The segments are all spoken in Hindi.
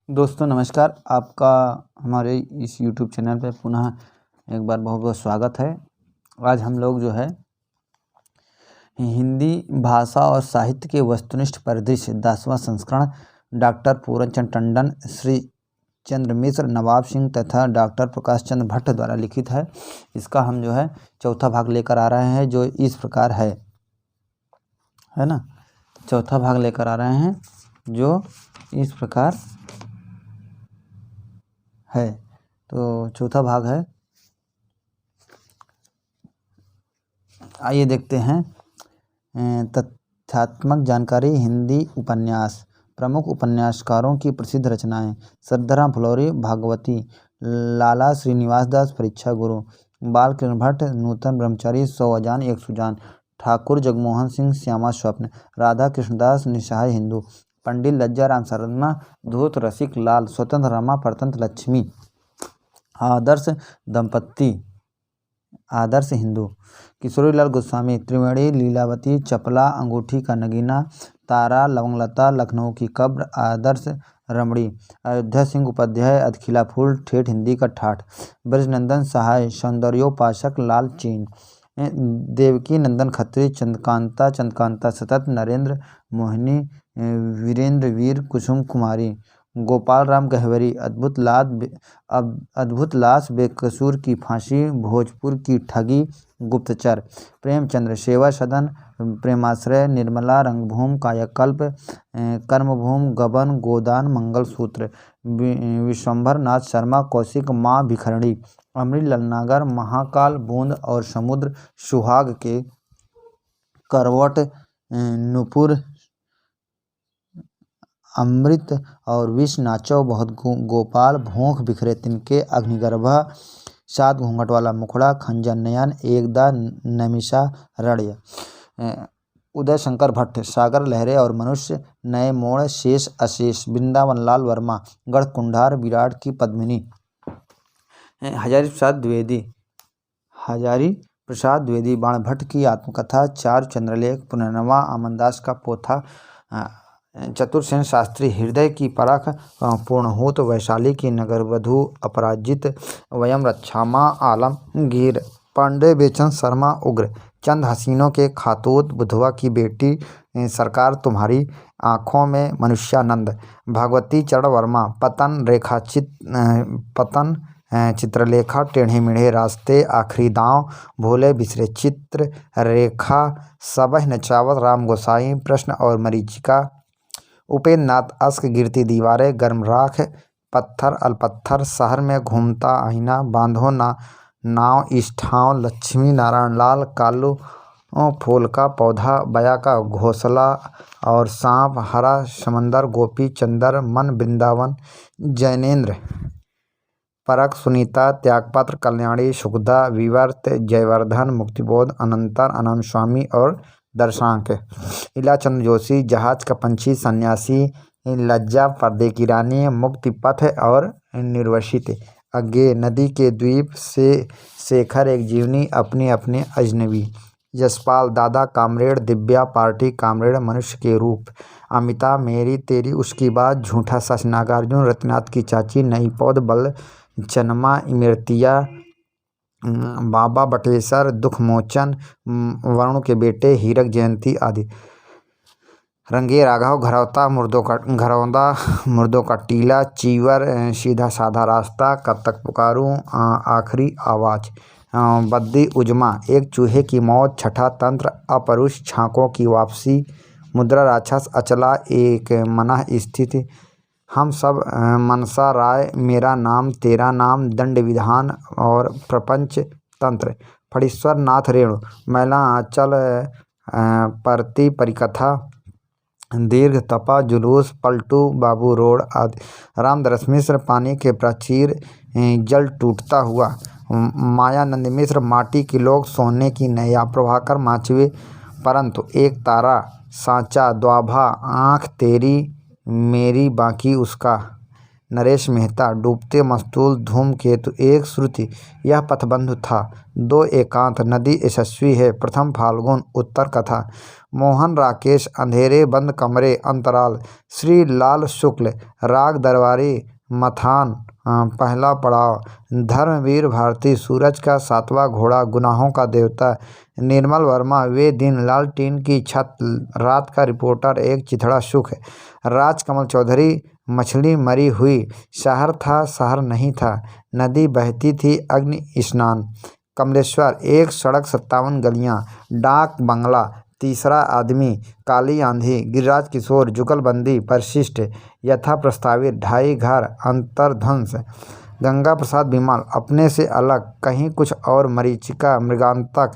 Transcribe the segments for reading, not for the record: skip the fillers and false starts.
दोस्तों नमस्कार। आपका हमारे इस YouTube चैनल पे पुनः एक बार बहुत बहुत स्वागत है। आज हम लोग जो है हिंदी भाषा और साहित्य के वस्तुनिष्ठ परिदृश्य 10वां संस्करण डॉक्टर पूरनचंद टंडन, श्री चंद्र मिश्र, नवाब सिंह तथा डॉक्टर प्रकाश चंद्र भट्ट द्वारा लिखित है। इसका हम जो है चौथा भाग लेकर आ रहे हैं, जो इस प्रकार है ना। चौथा भाग लेकर आ रहे हैं जो इस प्रकार है। तो चौथा भाग है, आइए देखते हैं। तथ्यात्मक जानकारी, हिंदी उपन्यास, प्रमुख उपन्यासकारों की प्रसिद्ध रचनाएं: सरदाराम फुलौरी, भागवती, लाला श्रीनिवास दास, परीक्षा गुरु, बाल कृष्ण भट्ट, नूतन ब्रह्मचारी, 100 अजान एक सुजान, ठाकुर जगमोहन सिंह, श्यामा स्वप्न, राधा कृष्णदास, निसहाय हिंदू, पंडित लज्जा राम शर्मा, धूत रसिक लाल, स्वतंत्र रमा, परतंत्र लक्ष्मी, आदर्श दंपत्ति, आदर्श हिंदू, किशोरीलाल गोस्वामी, त्रिवेणी, लीलावती, चपला, अंगूठी का नगीना, तारा, लवंगलता, लखनऊ की कब्र, आदर्श रमणी, अयोध्या सिंह उपाध्याय, अधखिला फूल, ठेठ हिंदी का ठाठ, ब्रजनंदन सहाय, सौंदर्योपासक, लाल चीन, देवकी नंदन खत्री, चंद्रकांता, चंद्रकांता सतत, नरेंद्र मोहिनी, वीरेंद्र वीर, कुसुम कुमारी, गोपाल राम गहवरी, अद्भुत लाश, बेकसूर की फांसी, भोजपुर की ठगी, गुप्तचर, प्रेमचंद्र, सेवा सदन, प्रेमाश्रय, निर्मला, रंगभूमि, कायाकल्प, कर्मभूमि, गबन, गोदान, मंगलसूत्र, विश्वंभर नाथ शर्मा, कौशिक, माँ भिखरणी, अमृत ललनागर, महाकाल, बूंद और समुद्र, सुहाग के करवट, नुपुर, अमृत और विष, नाचो बहुत, गोपाल, भोंक, बिखरे तिनके, अग्निगर्भा, 7 घूंघट वाला मुखड़ा, खंजर नयन, एकदा, नमिषा, रण्य, उदय शंकर भट्ट, सागर लहरें और मनुष्य, नए मोड़, शेष अशेष, वृंदावन लाल वर्मा, गढ़ कुंडार, विराट की पद्मिनी, हजारी प्रसाद द्विवेदी, बाणभट्ट की आत्मकथा, चार चंद्रलेख, पुनर्नवा, अमनदास का पोथा, चतुर्सेन शास्त्री, हृदय की परख, पूर्णहूत, वैशाली की नगरवधु, अपराजित, वयम रक्षामा, आलमगीर, पांडे बेचन शर्मा, उग्र, चंद हसीनों के खातूत, बुधवा की बेटी, सरकार तुम्हारी आँखों में, मनुष्यानंद, भागवती चरण वर्मा, पतन चित्रलेखा, टेढ़े मेढ़े रास्ते, आखिरी दांव, भोले बिसरे चित्र रेखा, सबह नचावत, राम गोसाई, प्रश्न और मरीचिका, उपेंद्र नाथ अश्क, गिरती दीवारें, गर्म राख, पत्थर अलपत्थर, शहर में घूमता आईना, बांधो ना नाव इस ठाव, लक्ष्मी नारायण लाल, कालू फूल का पौधा, बया का घोंसला और सांप, हरा समंदर, गोपी चंदर, मन वृंदावन, जैनेन्द्र, परख, सुनीता, त्यागपत्र, कल्याणी, सुखदा, विवर्त, जयवर्धन, मुक्तिबोध, अनंतर, अनंत स्वामी और दर्शांक, इलाचंद जोशी, जहाज का पंछी, सन्यासी, लज्जा, पर्दे की रानी, मुक्ति पथ और निर्वसित, अज्ञे, नदी के द्वीप से, शेखर, एक जीवनी, अपनी अपने अजनबी, यशपाल, दादा कामरेड, दिव्या, पार्टी कामरेड, मनुष्य के रूप, अमिता, मेरी तेरी उसकी बात, झूठा सच, नागार्जुन, रत्नाथ की चाची, नई पौध, बल चनमा, इमरतिया, बाबा बटेसर, दुखमोचन, वरुण के बेटे, हीरक जयंती आदि, रंगे राघव, घरौंदा, मुर्दों का टीला, चीवर, सीधा साधा रास्ता, कब तक पुकारूं, आखिरी आवाज, बद्दी उजमा, एक चूहे की मौत, छठा तंत्र, अपरुष, छांकों की वापसी, मुद्रा राक्षस, अचला, एक मनः स्थिति, हम सब, मनसा राय, मेरा नाम तेरा नाम, दंड विधान और प्रपंच तंत्र, फणीश्वर नाथ रेणु, मैला आंचल, परती परिकथा, दीर्घ तपा, जुलूस, पलटू बाबू रोड आदि, रामदरस मिश्र, पानी के प्राचीर, जल टूटता हुआ, मायानंद मिश्र, माटी के लोग, सोने की नैया, प्रभाकर माचवे, परंतु एक तारा, सांचा, द्वाभा, आँख तेरी मेरी बाकी उसका, नरेश मेहता, डूबते मस्तूल, धूमकेतु, एक श्रुति, यह पथबंधु था, दो एकांत, नदी यशस्वी है, प्रथम फाल्गुन, उत्तर कथा, मोहन राकेश, अंधेरे बंद कमरे, अंतराल, श्री लाल शुक्ल, राग दरबारी, मथान, पहला पड़ाव, धर्मवीर भारती, सूरज का सातवां घोड़ा, गुनाहों का देवता, निर्मल वर्मा, वे दिन, लालटेन की छत, रात का रिपोर्टर, एक चिथड़ा सुख, राजकमल चौधरी, मछली मरी हुई, शहर था शहर नहीं था, नदी बहती थी, अग्नि स्नान, कमलेश्वर, एक सड़क 57 गलियां, डाक बंगला, तीसरा आदमी, काली आंधी, गिरिराज किशोर, जुगलबंदी, परिशिष्ट, यथा प्रस्तावित, ढाई घर, अंतर्ध्वंस, गंगा प्रसाद बिमल, अपने से अलग, कहीं कुछ और, मरीचिका, मृगांतक,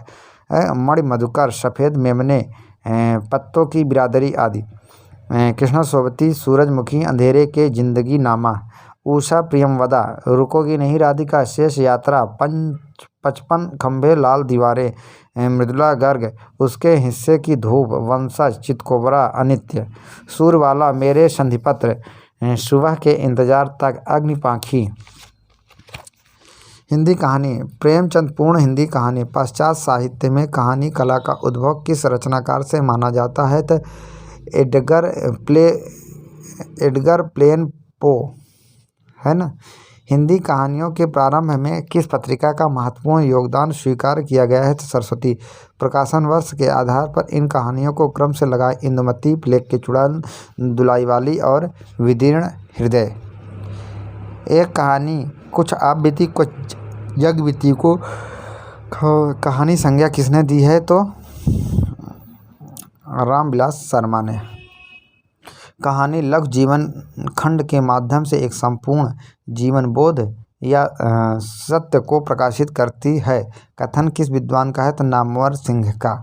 मणि मधुकर, सफ़ेद मेमने, पत्तों की बिरादरी आदि, कृष्णा सोबती, सूरजमुखी, अंधेरे के जिंदगी नामा, उषा प्रियमवदा, रुकोगी नहीं राधिका, शेष यात्रा, 55 खंभे, लाल दीवारें, मृदुला गर्ग, उसके हिस्से की धूप, वंशज, चितकोबरा, अनित्य, सूरवाला, मेरे संधिपत्र, सुबह के इंतजार तक, अग्निपाखी। हिंदी कहानी। प्रेमचंद पूर्ण हिंदी कहानी। पश्चात साहित्य में कहानी कला का उद्भव किस रचनाकार से माना जाता है? तो एडगर प्लेन पो है ना। हिंदी कहानियों के प्रारंभ में किस पत्रिका का महत्वपूर्ण योगदान स्वीकार किया गया है? तो सरस्वती। प्रकाशन वर्ष के आधार पर इन कहानियों को क्रम से लगाएं: इंदुमती, प्लेग के चुड़ैल, दुलाईवाली और विदीर्ण हृदय। एक कहानी कुछ आप बीती कुछ जग बीती को कहानी संज्ञा किसने दी है? तो रामविलास शर्मा ने। कहानी लघु जीवन खंड के माध्यम से एक संपूर्ण जीवन बोध या सत्य को प्रकाशित करती है। कथन किस विद्वान का है? तो नामवर सिंह का।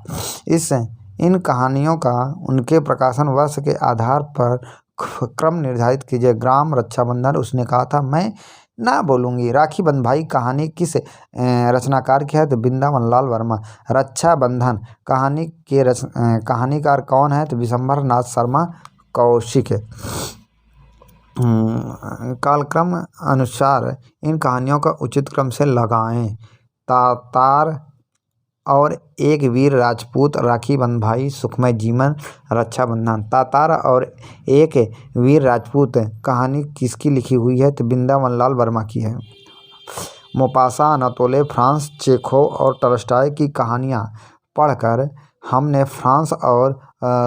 इन कहानियों का उनके प्रकाशन वर्ष के आधार पर क्रम निर्धारित कीजिए। ग्राम रक्षाबंधन, उसने कहा था मैं ना बोलूँगी। राखी बंधवाई कहानी किस रचनाकार की है? तो वृंदावन लाल वर्मा। रक्षाबंधन कहानी के कहानीकार कौन है? तो विशंभर नाथ शर्मा कौशिक। कालक्रम अनुसार इन कहानियों का उचित क्रम से लगाएं। तातार और एक वीर राजपूत, राखी बंधवाई, सुखमय जीवन, रक्षाबंधन। तातार और एक वीर राजपूत कहानी किसकी लिखी हुई है? तो वृंदावन लाल वर्मा की है। मोपासा, अनातोले, फ्रांस, चेखोव और टॉल्स्टॉय की कहानियाँ पढ़कर हमने फ्रांस और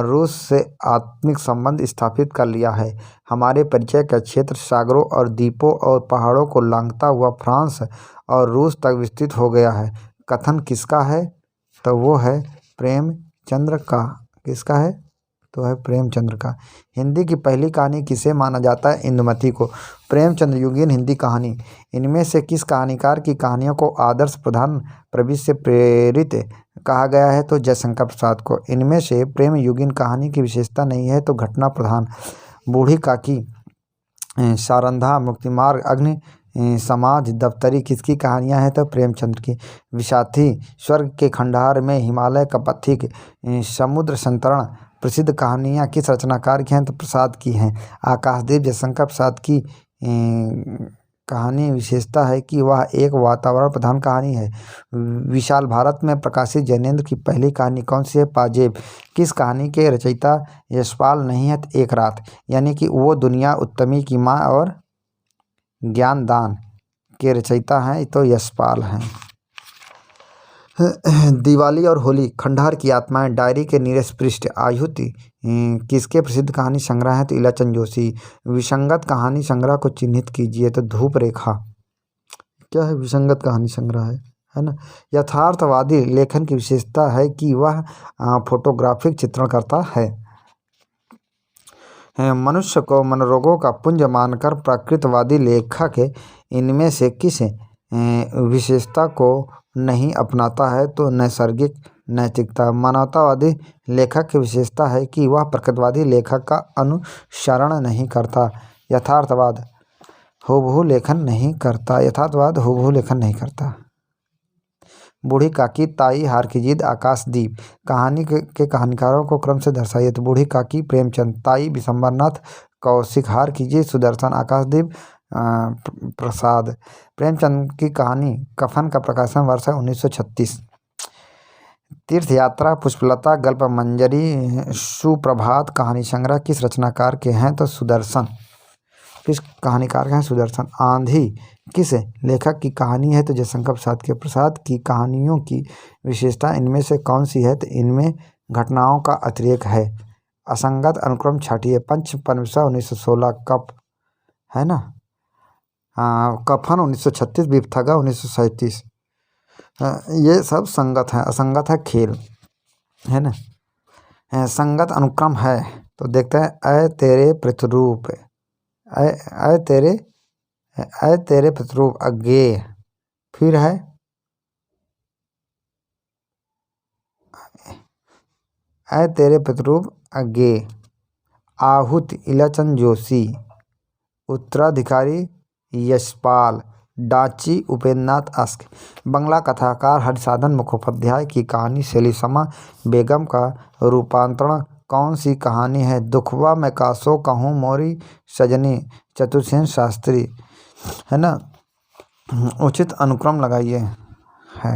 रूस से आत्मिक संबंध स्थापित कर लिया है। हमारे परिचय का क्षेत्र सागरों और द्वीपों और पहाड़ों को लांघता हुआ फ्रांस और रूस तक विस्तृत हो गया है। कथन किसका है? तो वो है प्रेमचंद्र का। किसका है? तो है प्रेमचंद्र का। हिंदी की पहली कहानी किसे माना जाता है? इंदुमती को। प्रेमचंद्र युगीन हिंदी कहानी। इनमें से किस कहानीकार की कहानियों को आदर्श प्रधान प्रवृत्ति से प्रेरित कहा गया है? तो जयशंकर प्रसाद को। इनमें से प्रेम युगीन कहानी की विशेषता नहीं है तो घटना प्रधान। बूढ़ी काकी, सारंधा, मुक्तिमार्ग, अग्नि समाज, दफ्तरी किसकी कहानियां हैं? तो प्रेमचंद्र की। विसाथी, स्वर्ग के खंडहर में, हिमालय का पथिक, समुद्र संतरण प्रसिद्ध कहानियां किस रचनाकार की हैं? तो प्रसाद की हैं। आकाशदीप जयशंकर प्रसाद की कहानी विशेषता है कि वह एक वातावरण प्रधान कहानी है। विशाल भारत में प्रकाशित जैनेन्द्र की पहली कहानी कौन सी है? पाजेब। किस कहानी के रचयिता यशपाल नहीं है? तो एक रात। यानी कि वो दुनिया उत्तमी की माँ और ज्ञानदान के रचयिता हैं तो यशपाल हैं। दिवाली और होली, खंडहर की आत्माएं, डायरी के नीरस पृष्ठ, आयुति किसके प्रसिद्ध कहानी संग्रह है? तो इलाचंद जोशी। विसंगत कहानी संग्रह को चिन्हित कीजिए। तो धूप रेखा। क्या है? विसंगत कहानी संग्रह है ना। यथार्थवादी लेखन की विशेषता है कि वह फोटोग्राफिक चित्रण करता है। मनुष्य को मनोरोगों का पुंज मानकर प्रकृतिवादी लेखक इनमें से किस विशेषता को नहीं अपनाता है? तो नैसर्गिक नैतिकता। मानवतावादी लेखक की विशेषता है कि वह प्रकृतिवादी लेखक का अनुसरण नहीं करता। यथार्थवाद हूबहू लेखन नहीं करता। बूढ़ी काकी, ताई, हार की जिद, आकाशदीप। कहानी के कहानीकारों को क्रम से दर्शाइए। तो बूढ़ी काकी प्रेमचंद, ताई विशंबरनाथ कौशिक, हार की जिद सुदर्शन, आकाशदीप प्रसाद। प्रेमचंद की कहानी कफन का प्रकाशन वर्ष है 1936। तीर्थ यात्रा पुष्पलता, गल्प मंजरी, सुप्रभात कहानी संग्रह किस रचनाकार के हैं? तो सुदर्शन। किस कहानीकार का है? सुदर्शन। आंधी किस लेखक की कहानी है? तो जयशंकर प्रसाद के। प्रसाद की कहानियों की विशेषता इनमें से कौन सी है? तो इनमें घटनाओं का अतिरेक है। असंगत अनुक्रम छाटिए। पंच परमेश्वर 1916, कप है ना, कफन 1936, विपथगा 1937। ये सब संगत है। असंगत है खेल, है ना। संगत अनुक्रम है तो देखते हैं। अय तेरे प्रतिरूप, अय तेरे प्रतिरूप अज्ञेय। फिर है अय तेरे प्रतिरूप अज्ञेय। आहूत इलाचंद जोशी। उत्तराधिकारी यशपाल। डाची उपेंद्रनाथ अस्क। बंगला कथाकार हरिसाधन मुखोपाध्याय की कहानी सेलिसमा बेगम का रूपांतरण कौन सी कहानी है? दुखवा मैं कासो कहूँ मोरी सजनी, चतुर्सेन शास्त्री, है ना। उचित अनुक्रम लगाइए। है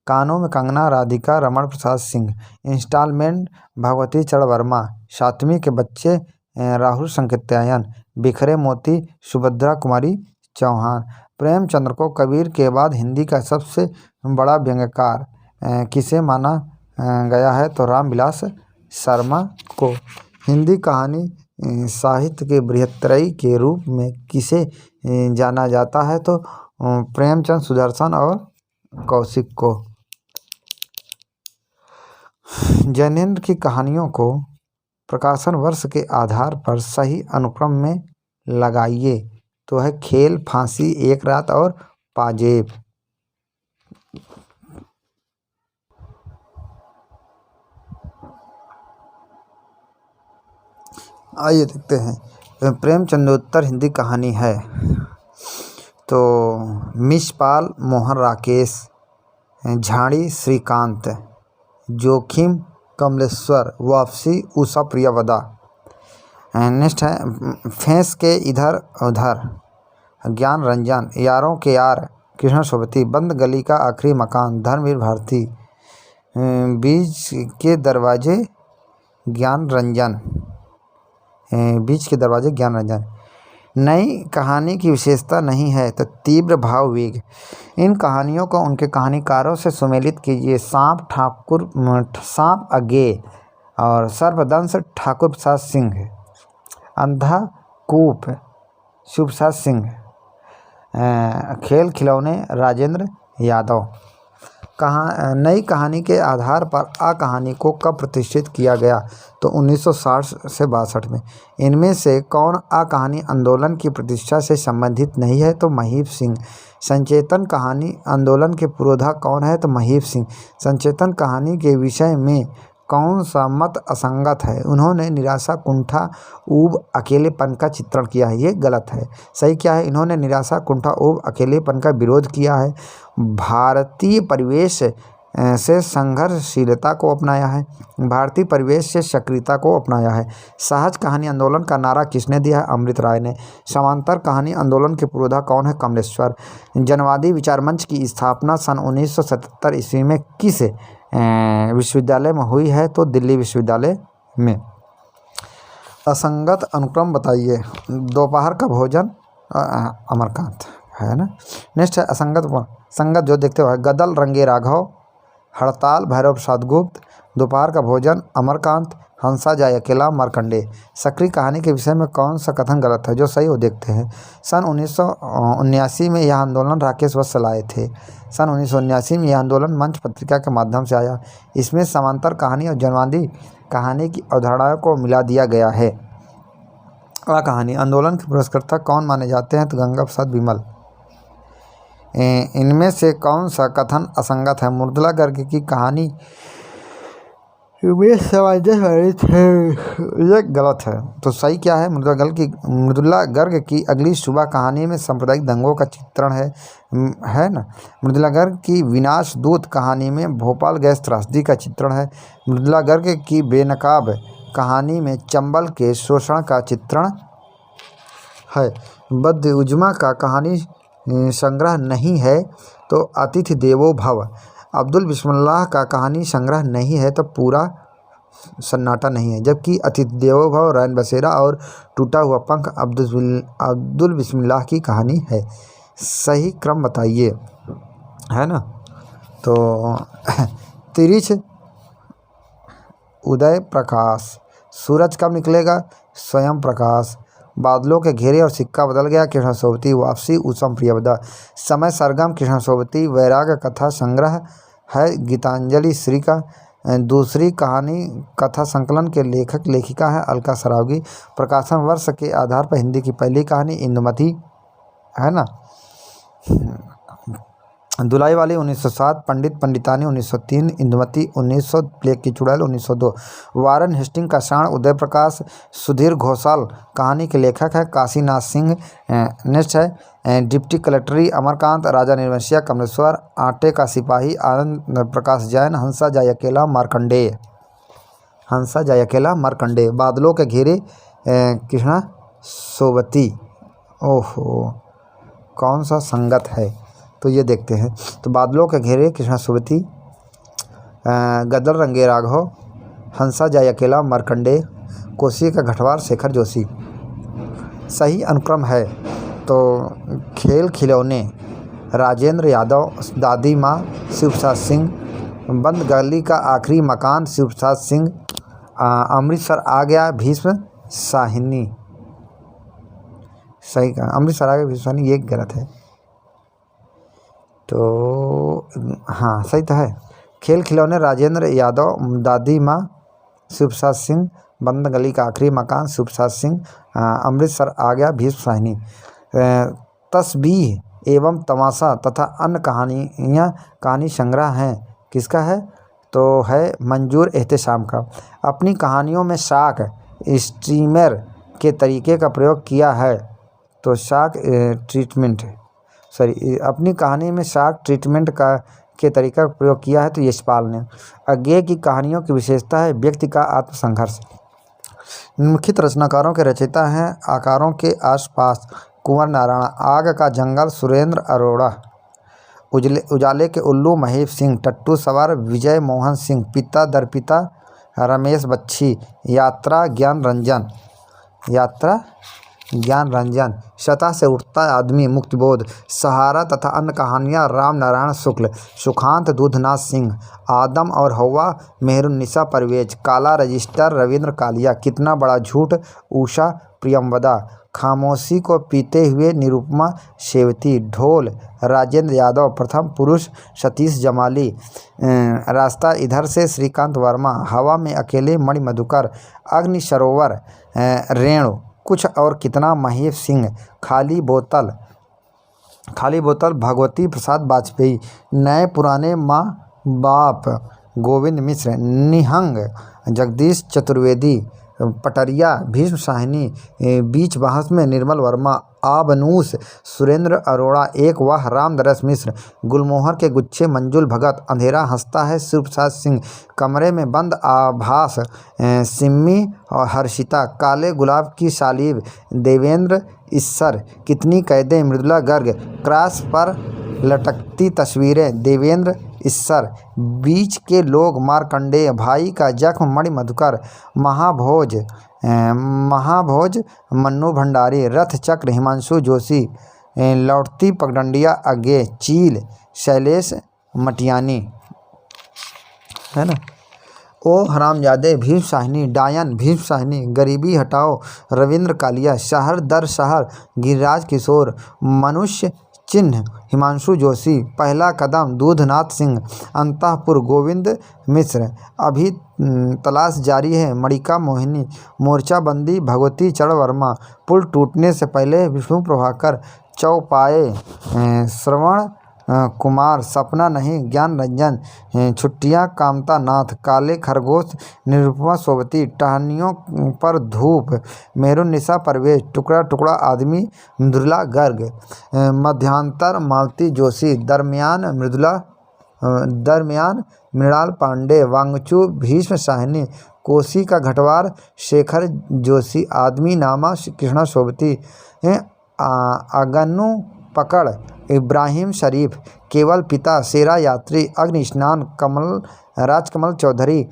कानों में कंगना राधिका रमण प्रसाद सिंह। इंस्टॉलमेंट भगवती चरण वर्मा। सातवीं के बच्चे राहुल संकेत्यायन। बिखरे मोती सुभद्रा कुमारी चौहान। प्रेमचंद्र को कबीर के बाद हिंदी का सबसे बड़ा व्यंग्यकार किसे माना गया है? तो रामविलास शर्मा को। हिंदी कहानी साहित्य के बृहत्तरई के रूप में किसे जाना जाता है? तो प्रेमचंद, सुदर्शन और कौशिक को। जैनेन्द्र की कहानियों को प्रकाशन वर्ष के आधार पर सही अनुक्रम में लगाइए। तो है खेल, फांसी, एक रात और पाजेब। आइए देखते हैं। प्रेमचंदोत्तर हिंदी कहानी है तो मिशपाल मोहन राकेश, झाड़ी श्रीकांत, जोखिम कमलेश्वर, वापसी उषा प्रियवदा। नेक्स्ट है फेंस के इधर उधर, ज्ञान रंजन, यारों के यार कृष्ण सोबती, बंद गली का आखिरी मकान धर्मवीर भारती, बीच के दरवाजे ज्ञान रंजन, बीच के दरवाजे ज्ञान रंजन। नई कहानी की विशेषता नहीं है तो तीव्र भाव वेग। इन कहानियों को उनके कहानीकारों से सुमेलित कीजिए। सांप अज्ञेय और सर्पदंश ठाकुर प्रसाद सिंह, अंधाकूप शिव प्रसाद सिंह, खेल खिलौने राजेंद्र यादव। नई कहानी के आधार पर आ कहानी को कब प्रतिष्ठित किया गया? तो 1960 से 62 में। इनमें से कौन आ कहानी आंदोलन की प्रतिष्ठा से संबंधित नहीं है? तो महीप सिंह। संचेतन कहानी आंदोलन के पुरोधा कौन है? तो महीप सिंह। संचेतन कहानी के विषय में कौन सा मत असंगत है? उन्होंने निराशा, कुंठा, ऊब, अकेलेपन का चित्रण किया है। ये गलत है। सही क्या है? इन्होंने निराशा, कुंठा, ऊब, अकेलेपन का विरोध किया है। भारतीय परिवेश से संघर्षशीलता को अपनाया है। भारतीय परिवेश से सक्रियता को अपनाया है। सहज कहानी आंदोलन का नारा किसने दिया है? अमृत राय ने। समांतर कहानी आंदोलन के पुरोधा कौन है? कमलेश्वर। जनवादी विचार मंच की स्थापना सन 1977 ईस्वी में किस विश्वविद्यालय में हुई है? तो दिल्ली विश्वविद्यालय में। असंगत अनुक्रम बताइए। दोपहर का भोजन अमरकांत, है ना। नेक्स्ट है असंगत संगत जो देखते हो। गदल रंगे राघव, हड़ताल भैरव प्रसाद गुप्त, दोपहर का भोजन अमरकांत, हंसा जाए अकेला मार्कंडेय। सक्रिय कहानी के विषय में कौन सा कथन गलत है? जो सही हो देखते हैं। सन 1979 में यह आंदोलन राकेश वत्स चलाए थे। सन 1979 में यह आंदोलन मंच पत्रिका के माध्यम से आया। इसमें समांतर कहानी और जनवादी कहानी की अवधारणाओं को मिला दिया गया है। कहानी आंदोलन के पुरस्कर्ता कौन माने जाते हैं? तो गंगा प्रसाद बिमल। इनमें से कौन सा कथन असंगत है? मृदुला गर्ग की कहानी वे सामंजस्य वाले थे। ये गलत है। तो सही क्या है? मृदुला गर्ग की अगली सुबह कहानी में सांप्रदायिक दंगों का चित्रण है ना। मृदुला गर्ग की विनाश दूत कहानी में भोपाल गैस त्रासदी का चित्रण है। मृदुला गर्ग की बेनकाब कहानी में चंबल के शोषण का चित्रण है। बद्र उज्मा का कहानी संग्रह नहीं है तो अतिथि देवो भव। अब्दुल बिस्मिल्लाह का कहानी संग्रह नहीं है तो पूरा सन्नाटा नहीं है। जबकि अतिथि देवो भव, रैन बसेरा और टूटा हुआ पंख अब्दुल बिस्मिल्लाह की कहानी है। सही क्रम बताइए, है ना। तो तिरिछ उदय प्रकाश, सूरज कब निकलेगा? स्वयं प्रकाश, बादलों के घेरे और सिक्का बदल गया, कृष्ण सोबती वापसी, उसम प्रियवदा, समय सरगम, कृष्ण सोबती वैराग्य कथा संग्रह है, गीतांजलि श्री का। दूसरी कहानी कथा संकलन के लेखक लेखिका है अलका सरावगी। प्रकाशन वर्ष के आधार पर हिंदी की पहली कहानी इंदुमती, है ना। दुलाई वाली 1907, पंडित पंडितानी 1903, इंदुमती 1900, प्लेग की चुड़ैल 1902। वारन हेस्टिंग का शाण, उदय प्रकाश। सुधीर घोषाल कहानी के लेखक है। काशीनाथ सिंह नेक्स्ट है। डिप्टी कलेक्टरी अमरकांत, राजा निर्वंशिया कमलेश्वर, आटे का सिपाही आनंद प्रकाश जैन, हंसा जाय अकेला मार्कंडेय, हंसा जाय अकेला मार्कंडेय, बादलों के घेरे कृष्णा सोबती। ओहो, कौन सा संगत है? तो ये देखते हैं। तो बादलों के घेरे कृष्णा सोबती, गदर रंगे राघव, हंसा जाय अकेला मार्कंडेय, कोसी का घटवार शेखर जोशी। सही अनुक्रम है। तो खेल खिलौने राजेंद्र यादव, दादी माँ शिवप्रसाद सिंह, बंद गली का आखिरी मकान शिवप्रसाद सिंह, अमृतसर आ गया भीष्म साहिनी। सही कहा, अमृतसर आ गया भीष्म साहिनी, ये गलत है। तो हाँ, सही तो है। खेल खिलौने राजेंद्र यादव, दादी माँ शिवप्रसाद सिंह, बंद गली का आखिरी मकान शिवप्रसाद सिंह, अमृतसर आ गया भीष्म साहिनी। तस्बीह एवं तमाशा तथा अन्य कहानी संग्रह हैं, किसका है? तो है मंजूर एहतेशाम का। अपनी कहानियों में शाक स्टीमर के तरीके का प्रयोग किया है, तो शाक ट्रीटमेंट, अपनी कहानी में शाक ट्रीटमेंट के तरीका का प्रयोग किया है, तो यशपाल ने। अज्ञेय की कहानियों की विशेषता है व्यक्ति का आत्मसंघर्ष। निम्नलिखित रचनाकारों के रचयिता हैं आकारों के आसपास, कुंवर नारायण, आग का जंगल सुरेंद्र अरोड़ा, उजाले के उल्लू महेश सिंह, टट्टू सवार विजय मोहन सिंह, पिता दर पिता रमेश बच्छी, यात्रा ज्ञान रंजन, सतह से उठता आदमी मुक्तिबोध, सहारा तथा अन्य कहानियाँ राम नारायण शुक्ल, सुखांत दूधनाथ सिंह, आदम और हवा मेहरुन्निसा परवेज, काला रजिस्टर रविंद्र कालिया, कितना बड़ा झूठ उषा प्रियमवदा, खामोशी को पीते हुए निरुपमा शेवती, ढोल राजेंद्र यादव, प्रथम पुरुष सतीश जमाली, रास्ता इधर से श्रीकांत वर्मा, हवा में अकेले मणि मधुकर, अग्नि सरोवर रेणु, कुछ और कितना महेश सिंह, खाली बोतल भगवती प्रसाद वाजपेयी, नए पुराने माँ बाप गोविंद मिश्र, निहंग जगदीश चतुर्वेदी, पटरिया भीष्म साहिनी, बीच बहस में निर्मल वर्मा, आबनूस सुरेंद्र अरोड़ा, एक वाह रामदरस मिश्र, गुलमोहर के गुच्छे मंजुल भगत, अंधेरा हंसता है शिवप्रसाद सिंह, कमरे में बंद आभास सिम्मी और हर्षिता, काले गुलाब की सालीब देवेंद्र ईसर, कितनी कैदें मृदुला गर्ग, क्रॉस पर लटकती तस्वीरें देवेंद्र ईसर, बीच के लोग मार्कंडेय, भाई का जख्म मणि मधुकर, महाभोज मन्नू भंडारी, रथ चक्र हिमांशु जोशी, लौटती पगडंडिया अज्ञेय, चील शैलेश मटियानी, है ना। ओ हरामजादे भीष्म साहिनी, डायन भीष्म साहिनी, गरीबी हटाओ रविंद्र कालिया, शहर दर शहर गिरिराज किशोर, मनुष्य चिन्ह हिमांशु जोशी, पहला कदम दूधनाथ सिंह, अंतःपुर गोविंद मिश्र, अभी तलाश जारी है मणिका मोहिनी, मोर्चाबंदी भगवती चरण वर्मा, पुल टूटने से पहले विष्णु प्रभाकर, चौपाए श्रवण कुमार, सपना नहीं, ज्ञान रंजन, छुट्टियां, कामता नाथ, काले खरगोश, निरुपमा सोबती, टहनियों पर धूप, मेहरुन्निसा परवेज, टुकड़ा टुकड़ा आदमी, मृदुला गर्ग, मध्यांतर मालती जोशी, दरमियान मृणाल पांडे, वांगचू भीष्म साहनी, कोसी का घटवार शेखर जोशी, आदमी नामा कृष्णा सोबती, अगन्नू पकड़ इब्राहिम शरीफ, केवल पिता शेरा यात्री, अग्नि स्नान राजकमल चौधरी,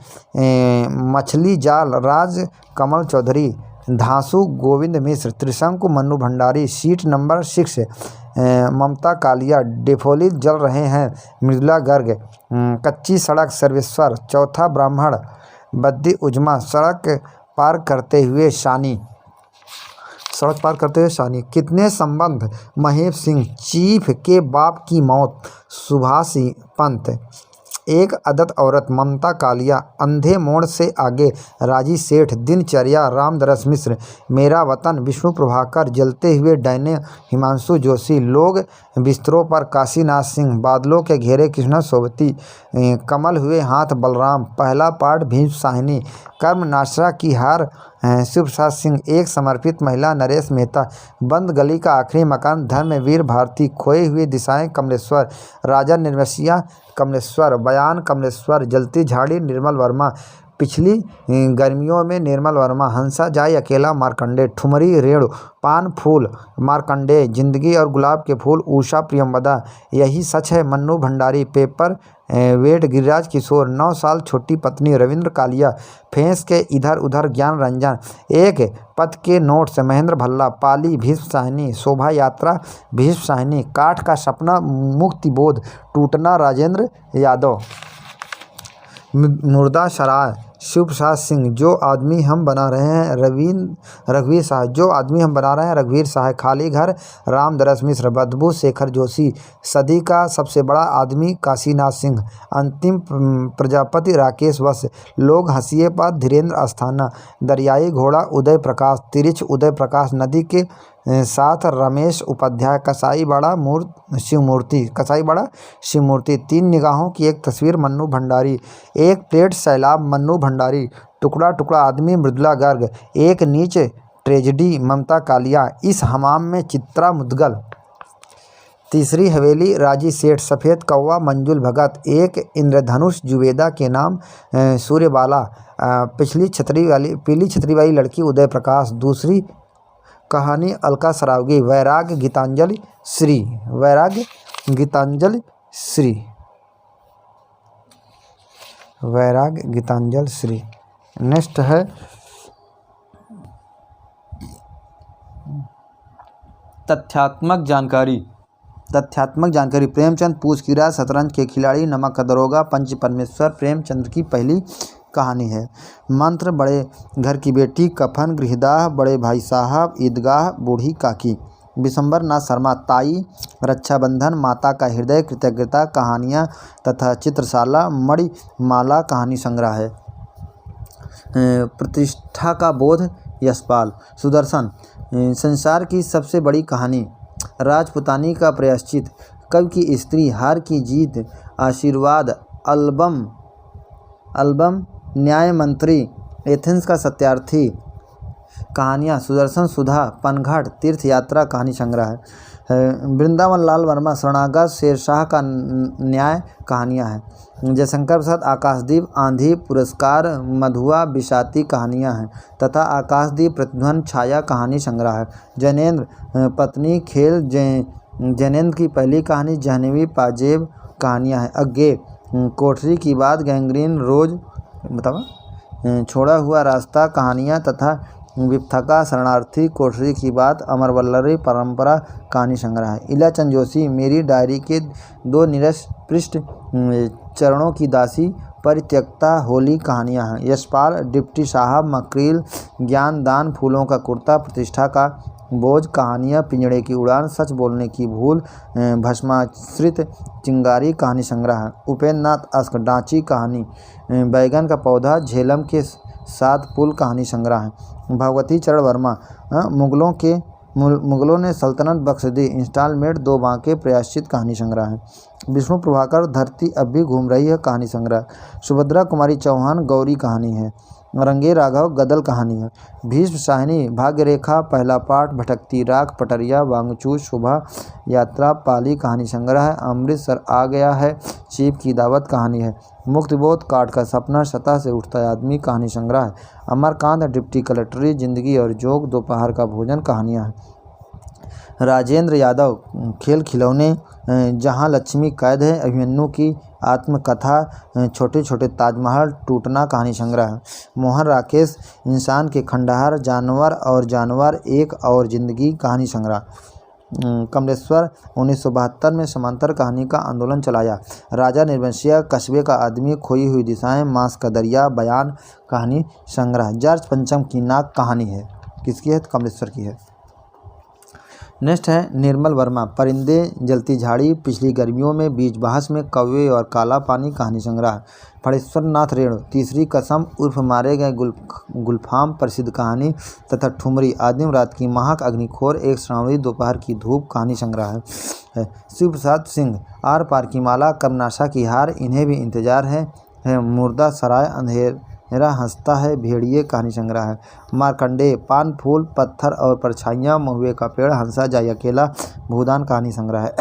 मछली जाल राज कमल चौधरी, धांसू गोविंद मिश्र, त्रिशंकु मन्नू भंडारी, सीट नंबर 6 ममता कालिया, डेफोलिल जल रहे हैं मृदुला गर्ग, कच्ची सड़क सर्वेश्वर, चौथा ब्राह्मण बद्दी उजमा, सड़क पार करते हुए शानी, कितने संबंध, महेश सिंह, चीफ के बाप की मौत, सुभाषी पंत, एक अदद औरत, ममता कालिया, अंधे मोड़ से आगे, राजी सेठ, दिनचर्या रामदरस मिश्र, मेरा वतन विष्णु प्रभाकर, जलते हुए डैने हिमांशु जोशी, लोग बिस्तरों पर काशीनाथ सिंह, बादलों के घेरे कृष्णा सोबती, कमल हुए हाथ बलराम, पहला पाठ भीष्म साहनी, कर्म नाशरा की हार शिवप्रसाद सिंह, एक समर्पित महिला नरेश मेहता, बंद गली का आखिरी मकान धर्मवीर भारती, खोई हुई दिशाएं कमलेश्वर, राजा निर्मसिया कमलेश्वर, बयान कमलेश्वर, जलती झाड़ी निर्मल वर्मा, पिछली गर्मियों में निर्मल वर्मा, हंसा जाए अकेला मार्कंडे, ठुमरी रेणु, पान फूल मार्कंडे, जिंदगी और गुलाब के फूल उषा प्रियंवदा, यही सच है मन्नू भंडारी, पेपर वेट गिरिराज किशोर, 9 साल छोटी पत्नी रविंद्र कालिया, फेंस के इधर उधर ज्ञान रंजन, एक पद के नोट से महेंद्र भल्ला, पाली भीष्म साहनी, शोभा यात्रा भीष्म साहनी, काठ का सपना मुक्ति बोध, टूटना राजेंद्र यादव, मुर्दा शराय शिव प्रसाद सिंह, जो आदमी हम बना रहे हैं रघुवीर शाह, रघुवीर शाह, खाली घर रामदरस मिश्र, बदबू शेखर जोशी, सदी का सबसे बड़ा आदमी काशीनाथ सिंह, अंतिम प्रजापति राकेश वश, लोग हंसिए पर धीरेन्द्र अस्थाना, दरियाई घोड़ा उदय प्रकाश, तिरिच उदय प्रकाश, नदी के साथ रमेश उपाध्याय, कसाईबाड़ा शिवमूर्ति, 3 निगाहों की एक तस्वीर मन्नू भंडारी, एक प्लेट सैलाब मन्नू भंडारी, टुकड़ा टुकड़ा आदमी मृदुला गर्ग, एक नीच ट्रेजेडी ममता कालिया, इस हमाम में चित्रा मुदगल, तीसरी हवेली राजी सेठ, सफ़ेद कौवा मंजुल भगत, एक इंद्रधनुष जुवेदा के नाम सूर्यबाला, पीली छतरी वाली लड़की उदय प्रकाश, दूसरी कहानी अलका सरावगी, वैराग्य गीतांजलि श्री। नेक्स्ट है तथ्यात्मक जानकारी। प्रेमचंद पूछगिरा, शतरंज के खिलाड़ी, नमक का दरोगा, पंच परमेश्वर प्रेमचंद की पहली कहानी है। मंत्र, बड़े घर की बेटी, कफन, गृहदाह, बड़े भाई साहब, ईदगाह, बूढ़ी काकी। विशंबर नाथ शर्मा, ताई, रक्षाबंधन, माता का हृदय, कृतज्ञता, कहानियाँ तथा चित्रशाला, मणिमाला कहानी संग्रह है। प्रतिष्ठा का बोध, यशपाल। सुदर्शन, संसार की सबसे बड़ी कहानी, राजपुतानी का प्रायश्चित, कवि की स्त्री, हार की जीत, आशीर्वाद, एल्बम, न्याय मंत्री, एथेंस का सत्यार्थी। कहानियाँ, सुदर्शन सुधा, पनघट, तीर्थ यात्रा कहानी संग्रह है। वृंदावन लाल वर्मा, शरणागत, शेरशाह का न्याय कहानियाँ हैं। जयशंकर प्रसाद, आकाशदीप, आंधी, पुरस्कार, मधुआ, बिशाती कहानियाँ हैं तथा आकाशदीप, प्रतिध्वनि, छाया कहानी संग्रह है। जैनेन्द्र, पत्नी, खेल, जैनेन्द्र की पहली कहानी, जाह्नवी, पाजेब कहानियाँ हैं। अज्ञे, कोठरी की बात, गैंग्रीन, रोज छोड़ा हुआ रास्ता कहानियाँ तथा विपथका, शरणार्थी, कोठरी की बात, अमरवल्लरी परंपरा कहानी संग्रह है। इलाचंद जोशी, मेरी डायरी के 2 नीरस पृष्ठ, चरणों की दासी, परित्यक्ता, होली कहानियाँ हैं। यशपाल, डिप्टी साहब, मकरील, ज्ञान दान, फूलों का कुर्ता, प्रतिष्ठा का बोझ कहानियाँ, पिंजड़े की उड़ान, सच बोलने की भूल, भस्माश्रित चिंगारी कहानी संग्रह है। उपेंद्र नाथ अस्क, डांची कहानी, बैगन का पौधा, झेलम के 7 पुल कहानी संग्रह है। भगवती चरण वर्मा, मुगलों ने सल्तनत बख्श दी। इंस्टॉलमेंट 2 बांके प्रायश्चित कहानी संग्रह है। विष्णु प्रभाकर धरती अब भी घूम रही है कहानी संग्रह। सुभद्रा कुमारी चौहान गौरी कहानी है। रंगे राघव गदल कहानी है। भीष्म शाहिनी भाग्यरेखा पहला पाठ। भटकती राख पटरिया वांगचू शोभा यात्रा पाली कहानी संग्रह है। अमृतसर आ गया है चीफ की दावत कहानी है। मुक्तिबोध काट का सपना सतह से उठता है आदमी कहानी संग्रह है। अमरकांत डिप्टी कलेक्टरी जिंदगी और जोग दोपहर का भोजन कहानियाँ हैं। राजेंद्र यादव खेल खिलौने जहां लक्ष्मी कैद है। अभिमन्यु की आत्मकथा छोटे छोटे ताजमहल टूटना कहानी संग्रह है। मोहन राकेश इंसान के खंडहर जानवर एक और जिंदगी कहानी संग्रह। कमलेश्वर 1972 में समांतर कहानी का आंदोलन चलाया। राजा निर्वंशीय कस्बे का आदमी खोई हुई दिशाएं मांस का दरिया बयान कहानी संग्रह। जॉर्ज पंचम की नाक कहानी है। किसकी है? कमलेश्वर की है। नेक्स्ट है निर्मल वर्मा परिंदे जलती झाड़ी पिछली गर्मियों में बीच बहस में कौवे और काला पानी कहानी संग्रह। फणेश्वर नाथ रेणु तीसरी कसम उर्फ मारे गए गुलफाम प्रसिद्ध कहानी तथा ठुमरी आदिम रात की महक अग्निखोर एक श्रावणी दोपहर की धूप कहानी संग्रह है। शिव प्रसाद सिंह आर पार की माला कमनाशा की हार इन्हें भी इंतजार है। मुर्दा सराय अंधेरा हंसता है भेड़िए कहानी संग्रह है। मार्कंडेय पान फूल पत्थर और परछाइयाँ महुए का पेड़ हंसा जाए अकेला भूदान कहानी संग्रह है।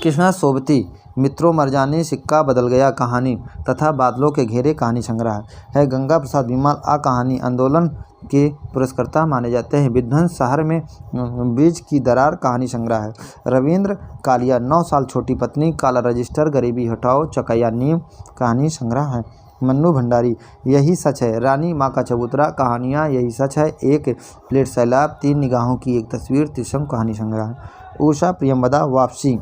कृष्णा सोबती मित्रों मरजानी सिक्का बदल गया कहानी तथा बादलों के घेरे कहानी संग्रह है। गंगा प्रसाद विमल आ कहानी आंदोलन के पुरस्कर्ता माने जाते हैं। विध्वंस शहर में बीज की दरार कहानी संग्रह है। रविंद्र कालिया 9 साल छोटी पत्नी काला रजिस्टर गरीबी हटाओ चकैया नीम कहानी संग्रह है। मन्नू भंडारी यही सच है रानी माँ का चबूतरा कहानियाँ यही सच है एक प्लेट सैलाब 3 निगाहों की एक तस्वीर त्रिशम कहानी संग्रह है। उषा प्रियंवदा वापसी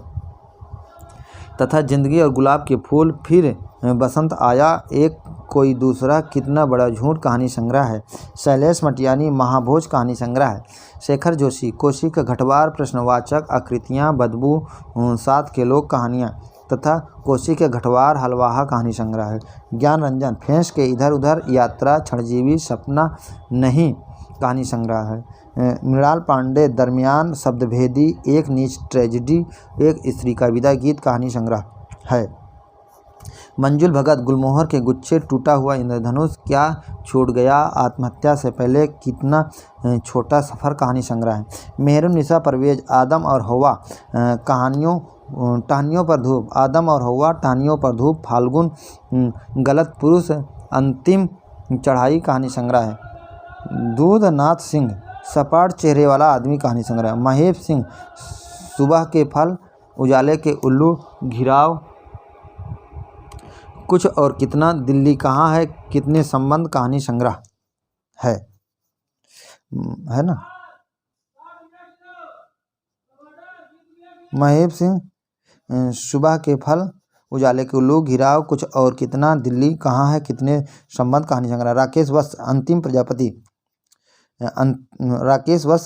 तथा जिंदगी और गुलाब के फूल फिर बसंत आया एक कोई दूसरा कितना बड़ा झूठ कहानी संग्रह है। शैलेश मटियानी महाभोज कहानी संग्रह है। शेखर जोशी कोशी का घटवार प्रश्नवाचक आकृतियाँ बदबू 7 के लोग कहानियाँ तथा कोशी के घटवार हलवाहा कहानी संग्रह है। ज्ञान रंजन फेंस के इधर उधर यात्रा क्षणजीवी सपना नहीं कहानी संग्रह है। मृणाल पांडे दरमियान शब्दभेदी एक नीच ट्रेजिडी एक स्त्री का विदा गीत कहानी संग्रह है। मंजुल भगत गुलमोहर के गुच्छे टूटा हुआ इंद्रधनुष क्या छूट गया आत्महत्या से पहले कितना छोटा सफ़र कहानी संग्रह है। मेहरुन्निसा परवेज आदम और हवा टहनियों पर धूप आदम और हवा टहनियों पर धूप फाल्गुन गलत पुरुष अंतिम चढ़ाई कहानी संग्रह है। दूधनाथ सिंह सपाट चेहरे वाला आदमी कहानी संग्रह। महेश सिंह सुबह के फल उजाले के उल्लू घिराव कुछ और कितना दिल्ली कहाँ है कितने संबंध कहानी संग्रह है ना। महेश सिंह सुबह के फल उजाले के उल्लू घिराव कुछ और कितना दिल्ली कहाँ है कितने संबंध कहानी संग्रह। राकेश वश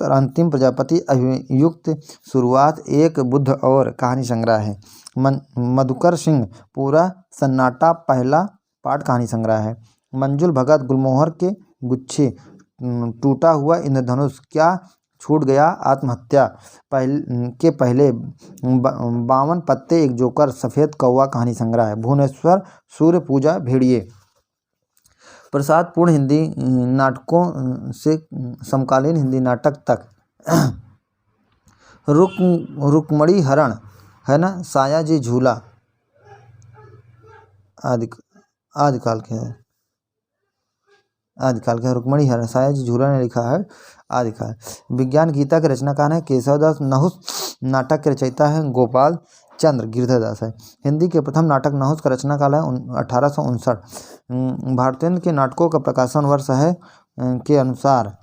अंतिम प्रजापति अभियुक्त शुरुआत एक बुद्ध और कहानी संग्रह है। मधुकर सिंह पूरा सन्नाटा पहला पाठ कहानी संग्रह है। मंजुल भगत गुलमोहर के गुच्छे टूटा हुआ इंद्रधनुष क्या छूट गया आत्महत्या पहले 52 पत्ते एक जोकर सफ़ेद कौवा कहानी संग्रह है। भुवनेश्वर सूर्य पूजा भेड़िए प्रसाद पूर्ण हिंदी नाटकों से समकालीन हिंदी नाटक तक रुक्मणी हरण है ना साया जी झूला आदिकाल के रुक्मणी हरण साया जी झूला ने लिखा है आदिकाल। विज्ञान गीता के रचनाकार है केशवदास नहुस। नाटक के रचयिता है गोपाल चंद्र गिरधरदास है। हिंदी के प्रथम नाटक नहुस का रचना काल है 1859। भारतेंद्र के नाटकों का प्रकाशन वर्ष है के अनुसार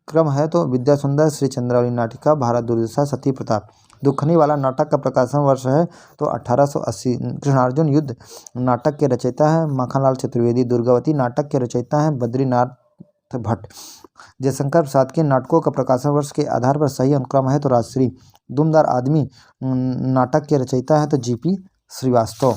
क्रम है तो विद्या सुंदर श्री चंद्रावली नाटिका भारत दुर्दशा सती प्रताप। दुखनी वाला नाटक का प्रकाशन वर्ष है तो 1880। कृष्णार्जुन युद्ध नाटक के रचयिता है माखनलाल चतुर्वेदी। दुर्गावती नाटक के रचयिता है बद्रीनाथ भट्ट। जयशंकर प्रसाद के नाटकों का प्रकाशन वर्ष के आधार पर सही अनुक्रम है तो राजश्री। दुमदार आदमी नाटक के रचयिता है तो जीपी श्रीवास्तव।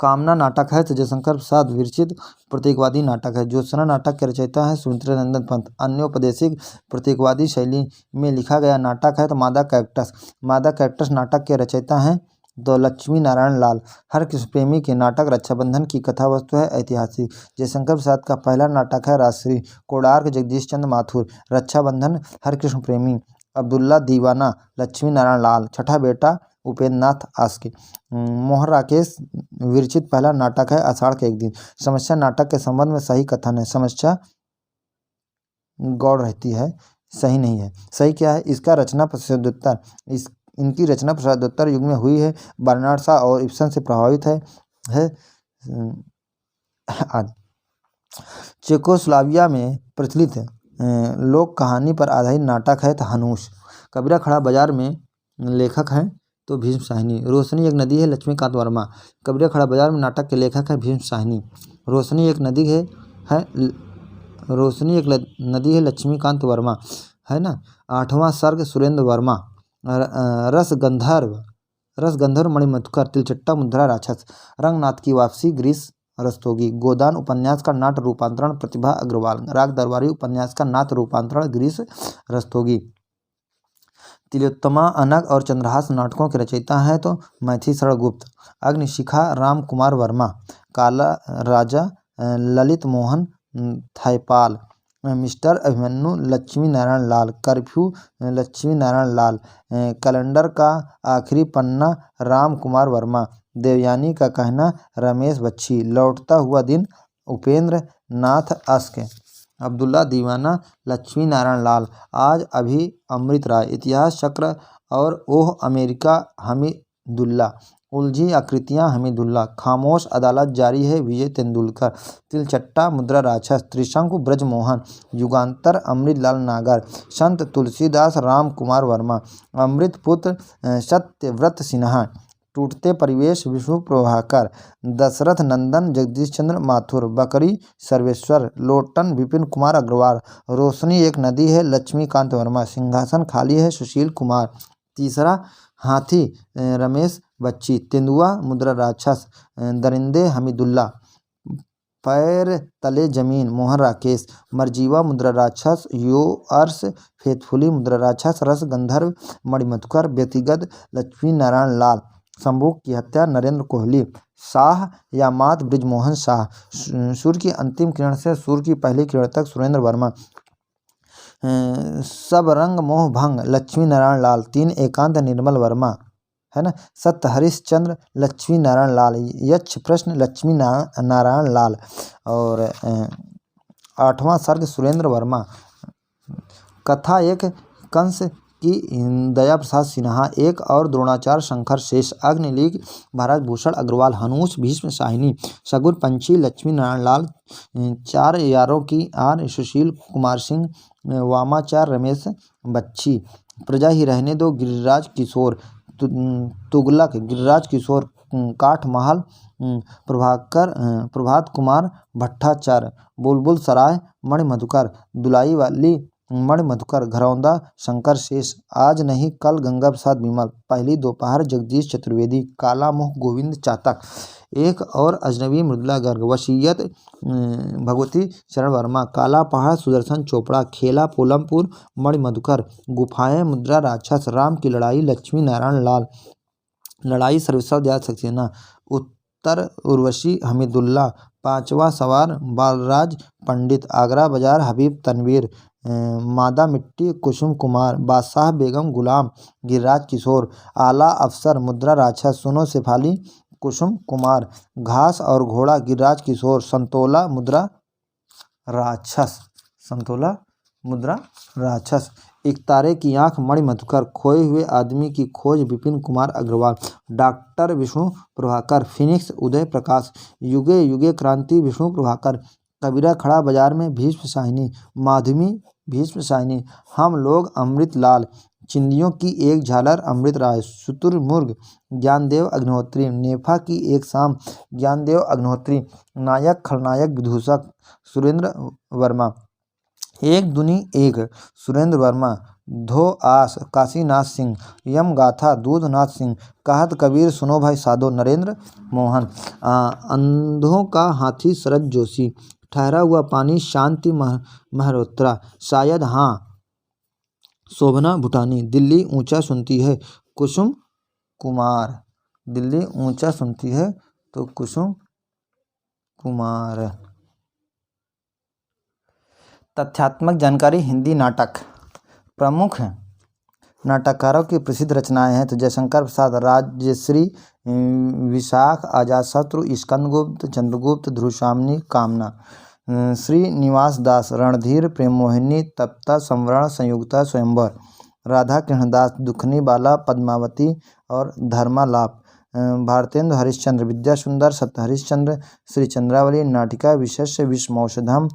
कामना नाटक है तो जयशंकर प्रसाद विरचित प्रतीकवादी नाटक है। ज्योत्सना नाटक के रचयिता हैं सुमित्रा पंत। अन्योपदेशिक प्रतीकवादी शैली में लिखा गया नाटक है तो मादा कैक्टस। मादा कैक्टस नाटक के रचयिता हैं तो लक्ष्मी नारायण लाल। हर कृष्ण प्रेमी के नाटक रक्षाबंधन की कथा वस्तु है ऐतिहासिक। जयशंकर प्रसाद का पहला नाटक है राजश्री। कोणार्क जगदीश चंद्र माथुर। रक्षाबंधन हर कृष्ण प्रेमी। अब्दुल्ला दीवाना लक्ष्मी नारायण लाल। छठा बेटा उपेंद्र नाथ आस्के। मोहन राकेश विरचित पहला नाटक है आषाढ़ के एक दिन। समस्या नाटक के संबंध में सही कथन है। समस्या गौड़ रहती है, सही नहीं है। सही क्या है? इसका रचना प्रसिद्धोत्तर इनकी रचना प्रसिद्धोत्तर युग में हुई है। बर्नार्ड शॉ और इब्सन से प्रभावित है आदि। चेकोस्लोवाकिया में प्रचलित लोक कहानी पर आधारित नाटक है तो हनूश। कबीरा खड़ा बाजार में लेखक हैं तो भीष्म साहनी। रोशनी एक नदी है लक्ष्मीकांत वर्मा। कबीरा खड़ा बाजार में नाटक के लेखक हैं भीष्म साहनी। रोशनी एक नदी है लक्ष्मीकांत वर्मा, है ना। आठवां सर्ग सुरेंद्र वर्मा। रसगंधर्व मणिमधुकर। तिलचट्टा मुद्रा राक्षस। रंगनाथ की वापसी गिरीश रस्तोगी। गोदान उपन्यास का नाट्य रूपांतरण प्रतिभा अग्रवाल। राग दरबारी उपन्यास का नाट्य रूपांतरण गिरीश रस्तोगी। तिलोत्तमा अनग और चंद्रहास नाटकों के रचयिता हैं तो मैथिली शरण गुप्त। अग्निशिखा राम कुमार वर्मा। काला राजा Lalit Mohan थायपाल। Mister Abhimanyu Lakshmi Narayan Lal. Curfew Lakshmi Narayan Lal. Calendar का आखिरी पन्ना राम कुमार वर्मा। देवयानी का कहना रमेश बच्ची। लौटता हुआ दिन उपेंद्र नाथ आस्के। अब्दुल्ला दीवाना लक्ष्मी नारायण लाल। आज अभी अमृत राय। इतिहास चक्र और ओह अमेरिका हमीदुल्ला। उलझी आकृतियां हमीदुल्ला। खामोश अदालत जारी है विजय तेंदुलकर। तिलचट्टा मुद्रा राक्षस। त्रिशंकु ब्रजमोहन। युगांतर अमृतलाल नागर। संत तुलसीदास राम कुमार वर्मा। अमृत पुत्र सत्यव्रत सिन्हा। टूटते परिवेश विष्णु प्रभाकर। दशरथ नंदन जगदीश चंद्र माथुर। बकरी सर्वेश्वर। लोटन विपिन कुमार अग्रवाल। रोशनी एक नदी है लक्ष्मीकांत वर्मा। सिंहासन खाली है सुशील कुमार। तीसरा हाथी रमेश बच्ची। तेंदुआ मुद्रा राक्षस। दरिंदे हमीदुल्ला। पैर तले जमीन मोहन राकेश। मरजीवा मुद्रा राक्षस। यो अर्स फेथफुली मुद्रा राक्षस। रस गंधर्व मणिमधुकर। व्यक्तिगत लक्ष्मी नारायण लाल। संभोग की हत्या नरेंद्र कोहली। शाह या मात ब्रिजमोहन शाह। सूर्य की अंतिम किरण से सूर्य की पहली किरण तक सुरेंद्र वर्मा। सब रंग मोह भंग लक्ष्मी नारायण लाल। तीन एकांत निर्मल वर्मा, है ना। सत्य हरिश्चंद्र लक्ष्मी नारायण लाल। यक्ष प्रश्न लक्ष्मी नारायण लाल। और आठवां सर्ग सुरेंद्र वर्मा। कथा एक कंस की दया प्रसाद सिन्हा। एक और द्रोणाचार्य शंकर शेष। अग्निलीग भारत भूषण अग्रवाल। हनूश भीष्म साहिनी। शगुन पंछी लक्ष्मी नारायण लाल। चार यारों की आर सुशील कुमार सिंह। वामाचार रमेश बच्ची। प्रजा ही रहने दो गिरिराज किशोर। तुगलक गिरिराज किशोर। काठमहल प्रभात कुमार भट्टाचार्य। बुलबुल सराय मणिमधुकर। दुलाई वाली मणिमधुकर। घरौंदा शंकर शेष। आज नहीं कल गंगा प्रसाद विमल। पहली दोपहर जगदीश चतुर्वेदी। काला मुँह गोविंद चातक। एक और अजनबी मृदुला गर्ग। वसीयत भगवती चरण वर्मा। काला पहाड़ सुदर्शन चोपड़ा। खेला पोलमपुर मणिमधुकर। गुफाएं मुद्रा राक्षस। राम की लड़ाई लक्ष्मी नारायण लाल। लड़ाई सर्वेश्वर दयाल सक्सेना। उत्तर उर्वशी हमीदुल्ला। पांचवा सवार बालराज पंडित। आगरा बाजार हबीब तनवीर। मादा मिट्टी कुसुम कुमार। बादशाह बेगम गुलाम गिरिराज किशोर। आला अफसर मुद्रा राक्षस। सुनो शेफाली कुसुम कुमार। घास और घोड़ा गिरिराज किशोर। संतोला मुद्रा राक्षस। एक तारे की आंख मणिमधुकर। खोए हुए आदमी की खोज विपिन कुमार अग्रवाल। डॉक्टर विष्णु प्रभाकर। फिनिक्स उदय प्रकाश। युगे युगे क्रांति विष्णु प्रभाकर। कबीरा खड़ा बाजार में भीष्म साहिनी। माधुमी भीष्म साहिनी। हम लोग अमृत लाल। चिंदियों की एक झालर अमृत राय। शुतुरमुर्ग ज्ञानदेव अग्निहोत्री। नेफा की एक शाम ज्ञानदेव अग्निहोत्री। नायक खलनायक विदूषक सुरेंद्र वर्मा। एक दुनी एक सुरेंद्र वर्मा। धो आस काशीनाथ सिंह, यम गाथा दूधनाथ सिंह, कहत कबीर सुनो भाई साधो नरेंद्र मोहन, अंधों का हाथी शरद जोशी, ठहरा हुआ पानी शांति मल्होत्रा, शायद हाँ शोभना भूटानी, दिल्ली ऊंचा सुनती है कुसुम कुमार, दिल्ली ऊंचा सुनती है तो कुसुम कुमार। तथ्यात्मक जानकारी हिंदी नाटक। प्रमुख नाटककारों की प्रसिद्ध रचनाएं हैं तो जयशंकर प्रसाद, राजश्री, विशाख, अजातशत्रु, स्कंदगुप्त, चंद्रगुप्त, ध्रुवसाम्नी, कामना, श्रीनिवास दास, रणधीर, प्रेममोहिनी, तप्ता, संवरण, संयुक्ता, स्वयंवर, राधा कृष्णदास, दुखनी बाला, पद्मावती और धर्मालाप, भारतेंदु हरिश्चंद्र, विद्यासुंदर, सत्य हरिश्चंद्र, श्री चंद्रावली, नाटिका विशेष, विषमौषधम,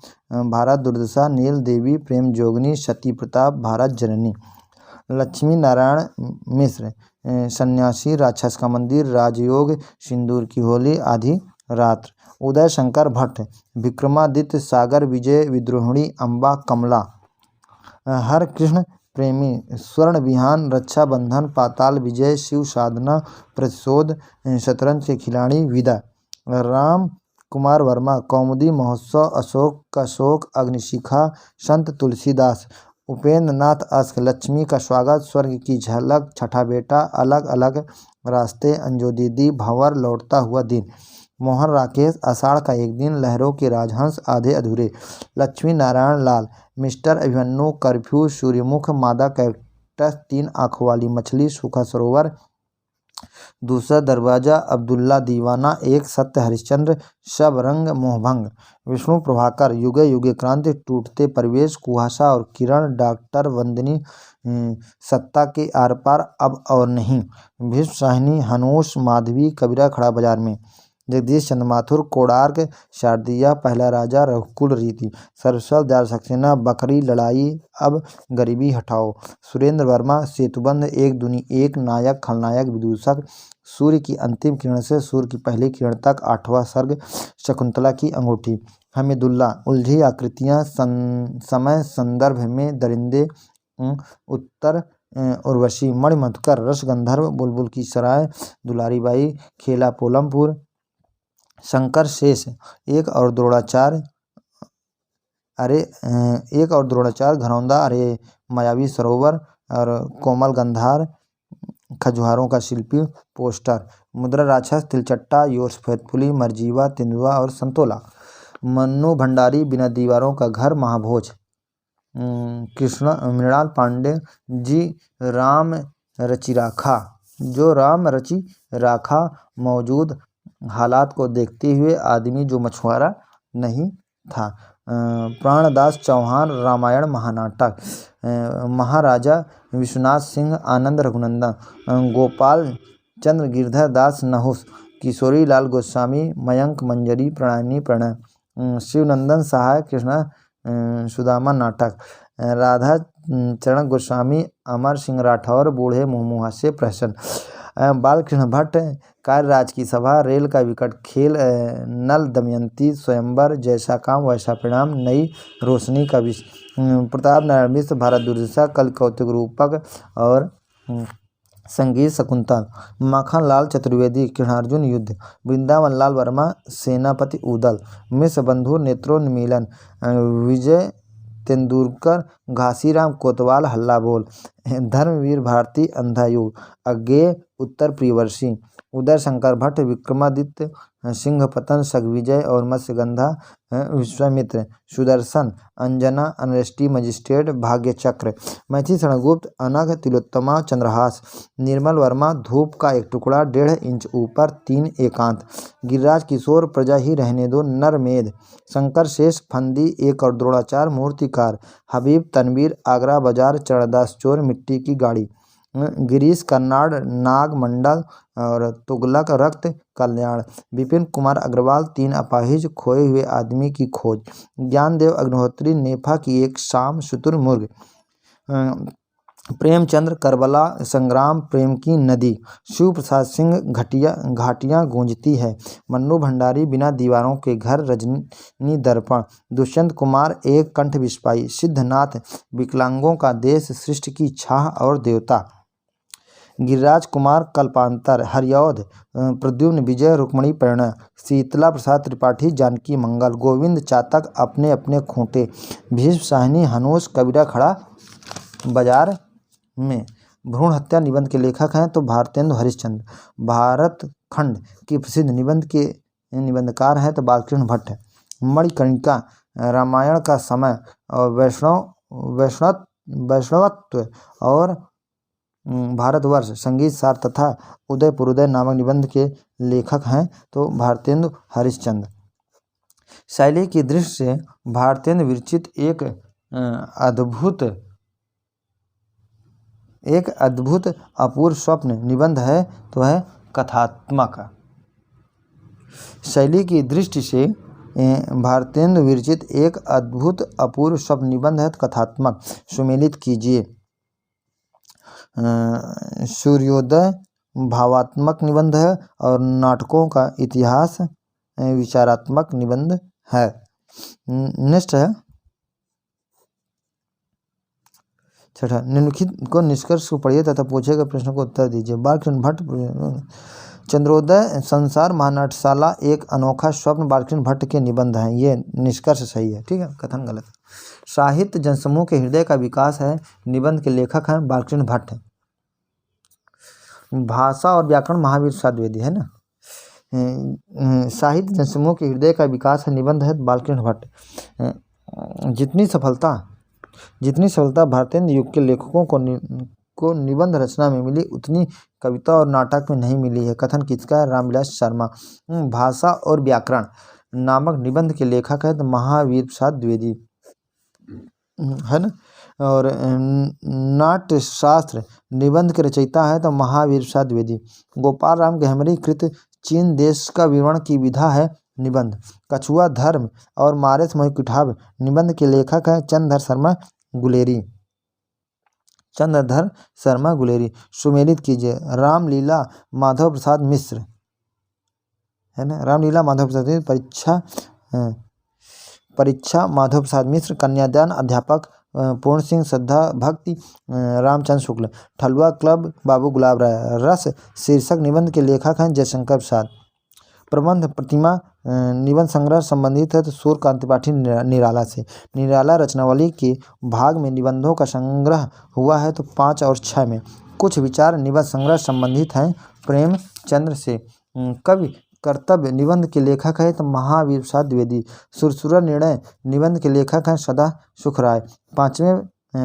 भारत दुर्दशा, नील देवी, प्रेम जोगनी, सती प्रताप, भारत जननी, लक्ष्मी नारायण मिश्र, सन्यासी, राक्षस का मंदिर, राजयोग, सिंदूर की होली, आधी रात्र, उदय शंकर भट्ट, विक्रमादित्य, सागर विजय, विद्रोहिणी, अम्बा, कमला, हर कृष्ण प्रेमी, स्वर्ण विहान, रक्षा बंधन, पाताल विजय, शिव साधना, प्रतिशोध, शतरंज के खिलाड़ी, विदा, राम कुमार वर्मा, कौमुदी महोत्सव, अशोक का शोक, अग्निशिखा, संत तुलसीदास, उपेंद्र नाथ अस्क, लक्ष्मी का स्वागत, स्वर्ग की झलक, छठा बेटा, अलग अलग रास्ते, अंजू दीदी, भंवर, लौटता हुआ दिन, मोहन राकेश, आषाढ़ का एक दिन, लहरों के राजहंस, आधे अधूरे, लक्ष्मी नारायण लाल, मिस्टर अभिमन्यु, कर्फ्यू, सूर्यमुख, मादा कैक्टस, तीन आंखों वाली मछली, सूखा सरोवर, दूसरा दरवाजा, अब्दुल्ला दीवाना, एक सत्य हरिश्चंद्र, सब रंग मोहभंग, विष्णु प्रभाकर, युगे युगे क्रांति, टूटते परिवेश, कुहासा और किरण, डॉक्टर वंदनी, सत्ता के आर पार, अब और नहीं, भीष्म साहिनी, हनोश, माधवी, कबीरा खड़ा बाजार में, जगदीश चंद्र माथुर, कोणार्क, शारदिया, पहला राजा, रघुकुल रीति, सरस्वत दयाल सक्सेना, बकरी लड़ाई, अब गरीबी हटाओ, सुरेंद्र वर्मा, सेतुबंध, एक दुनी एक, नायक खलनायक विदूषक, सूर्य की अंतिम किरण से सूर्य की पहली किरण तक, आठवां सर्ग, शकुंतला की अंगूठी, हमीदुल्ला, उलझी आकृतियां, समय संदर्भ में, दरिंदे, उत्तर उर्वशी, मणिमधुकर, रसगंधर्व, बुलबुल की सराय, दुलारी बाई, खेला पोलमपुर, शंकर शेष, एक और द्रोणाचार्य, घरौंदा, अरे मायावी सरोवर और कोमल गंधार, खजुहारों का शिल्पी, पोस्टर, मुद्रा राक्षस, तिलचट्टा, योसफेदपुली, मरजीवा, तेंदुआ और संतोला, मन्नू भंडारी, बिना दीवारों का घर, महाभोज, कृष्ण मृणाल पांडे जी, राम रचि राखा, जो राम रचि राखा, मौजूद हालात को देखते हुए, आदमी जो मछुआरा नहीं था, प्राणदास चौहान, रामायण महानाटक, महाराजा विश्वनाथ सिंह, आनंद रघुनंदन, गोपाल चंद्र गिरधर दास नहुस, किशोरी लाल गोस्वामी, मयंक मंजरी, प्रणयनी प्रणय, शिवनंदन सहाय, कृष्णा सुदामा नाटक, राधा चरण गोस्वामी, अमर सिंह राठौर, बूढ़े मुँह से प्रहसन, बालकृष्ण भट्ट, कार्यराज की सभा, रेल का विकट खेल, नल दमयंती, स्वयंवर, जैसा काम वैसा परिणाम, नई रोशनी का विष, प्रताप नारायण मिश्र, भारत दुर्दशा, कल कौतुक रूपक और संगीत शकुंतल, माखन लाल चतुर्वेदी, कृष्णार्जुन युद्ध, वृंदावन लाल वर्मा, सेनापति उदल, मिश्र बंधु, नेत्रोन्मीलन, विजय तेंदुलकर, घासीराम कोतवाल, हल्ला बोल, धर्मवीर भारती, अंधा युग, अज्ञेय, उत्तर प्रियवर्षी, उदय शंकर भट्ट, विक्रमादित्य सिंहपतन, सगविजय और मत्स्यगंधा, विश्वामित्र, सुदर्शन, अंजना, अनरेस्टी मजिस्ट्रेट, भाग्यचक्र, मैथिली शरणगुप्त, अनघ, तिलोत्तमा, चंद्रहास, निर्मल वर्मा, धूप का एक टुकड़ा, 1.5 इंच ऊपर, 3 एकांत, गिरिराज किशोर, प्रजा ही रहने दो, नरमेध, शंकर शेष, फंदी, एक और द्रोणाचार्य, मूर्तिकार, हबीब तनवीर, आगरा बाजार, चरणदास चोर, मिट्टी की गाड़ी, गिरीश कर्नाड, नाग मंडल और तुगलक, रक्त कल्याण, विपिन कुमार अग्रवाल, 3 अपाहिज, खोए हुए आदमी की खोज, ज्ञानदेव अग्निहोत्री, नेफा की एक शाम, शुतुरमुर्ग, प्रेमचंद्र, करबला संग्राम, प्रेम की नदी, शिव प्रसाद सिंह, घाटियाँ गूंजती है, मन्नू भंडारी, बिना दीवारों के घर, रजनी दर्पण, दुष्यंत कुमार, एक कंठ बिस्पाई, सिद्धनाथ, विकलांगों का देश, सृष्टि की छाह और देवता, गिरिराज कुमार, कल्पांतर, हरिऔध, प्रद्युम्न, विजय, रुक्मणी परिणय, शीतला प्रसाद त्रिपाठी, जानकी मंगल, गोविंद चातक, अपने अपने खूंटे, भीष्म साहनी, हनोस, कबीरा खड़ा बाजार में। भ्रूण हत्या निबंध के लेखक हैं तो भारतेंदु हरिश्चंद्र। भारत खंड की प्रसिद्ध निबंध के निबंधकार हैं तो बालकृष्ण भट्ट है। मणिकर्णिका, रामायण का समय और वैष्णवत्व और भारतवर्ष, संगीत सार तथा उदय नामक निबंध के लेखक हैं तो भारतेंदु हरिश्चंद्र। शैली की दृष्टि से भारतेंदु विरचित एक अद्भुत अपूर्व स्वप्न निबंध है तो है कथात्मक। शैली की दृष्टि से भारतेंदु विरचित एक अद्भुत अपूर्व स्वप्न निबंध है तो कथात्मक। सुमेलित कीजिए। सूर्योदय भावात्मक निबंध है और नाटकों का इतिहास विचारात्मक निबंध है। नेक्स्ट है छठा, निम्नलिखित को निष्कर्ष को पढ़िए तथा पूछे गए प्रश्नों को उत्तर दीजिए। बालकृष्ण भट्ट, चंद्रोदय संसार महानाट्यशाला एक अनोखा स्वप्न बालकृष्ण भट्ट के निबंध हैं। ये निष्कर्ष सही है, ठीक है, कथन गलत। साहित्य जनसमूह के हृदय का विकास है, निबंध के लेखक हैं बालकृष्ण भट्ट। भाषा और व्याकरण महावीर प्रसाद द्विवेदी है ना। साहित्य जनसमूह के हृदय का विकास है, निबंध है बालकृष्ण भट्ट। जितनी सफलता भारतेंदु युग के लेखकों को निबंध रचना में मिली उतनी कविता और नाटक में नहीं मिली है। कथन किसका है? रामविलास शर्मा। भाषा और व्याकरण नामक निबंध के लेखक है तो महावीर प्रसाद द्विवेदी है ना। और नाट्यशास्त्र निबंध के रचयिता है तो महावीर प्रसाद द्विवेदी। गोपाल राम गहमरी कृत चीन देश का विवरण की विधा है निबंध। कछुआ धर्म और मारेस मोहि कुठाव निबंध के लेखक है चंद्रधर शर्मा गुलेरी। सुमेलित कीजिए। रामलीला माधव प्रसाद मिश्र है ना। रामलीला माधव प्रसाद मिश्र, परीक्षा माधव प्रसाद मिश्र, कन्यादान अध्यापक पूर्ण सिंह, श्रद्धा भक्ति रामचंद्र शुक्ल। ठलुआ क्लब बाबू गुलाब राय। रस शीर्षक निबंध के लेखक हैं जयशंकर प्रसाद। प्रबंध प्रतिमा निबंध संग्रह संबंधित है तो सूर्यकांत त्रिपाठी निराला से। निराला रचनावली के भाग में निबंधों का संग्रह हुआ है तो 5 और 6 में। कुछ विचार निबंध संग्रह संबंधित हैं प्रेमचंद्र से। कवि कर्तव्य निबंध के लेखक है तो महावीर प्रसाद द्विवेदी। सुरसुरा निर्णय निबंध के लेखक हैं सदा सुख राय। 5वें